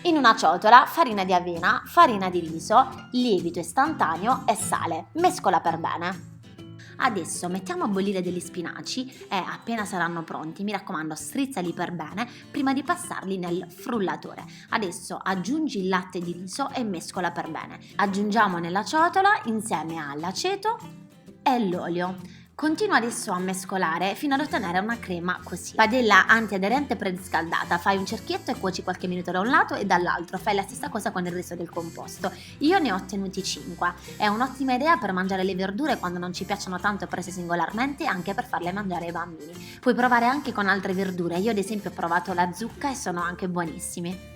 In una ciotola farina di avena, farina di riso, lievito istantaneo e sale. Mescola per bene. Adesso mettiamo a bollire degli spinaci e appena saranno pronti, mi raccomando, strizzali per bene prima di passarli nel frullatore. Adesso aggiungi il latte di riso e mescola per bene. Aggiungiamo nella ciotola insieme all'aceto e l'olio. Continua adesso a mescolare fino ad ottenere una crema così. Padella antiaderente preriscaldata, fai un cerchietto e cuoci qualche minuto da un lato e dall'altro, fai la stessa cosa con il resto del composto. Io ne ho ottenuti 5, è un'ottima idea per mangiare le verdure quando non ci piacciono tanto prese singolarmente e anche per farle mangiare ai bambini. Puoi provare anche con altre verdure, io ad esempio ho provato la zucca e sono anche buonissimi.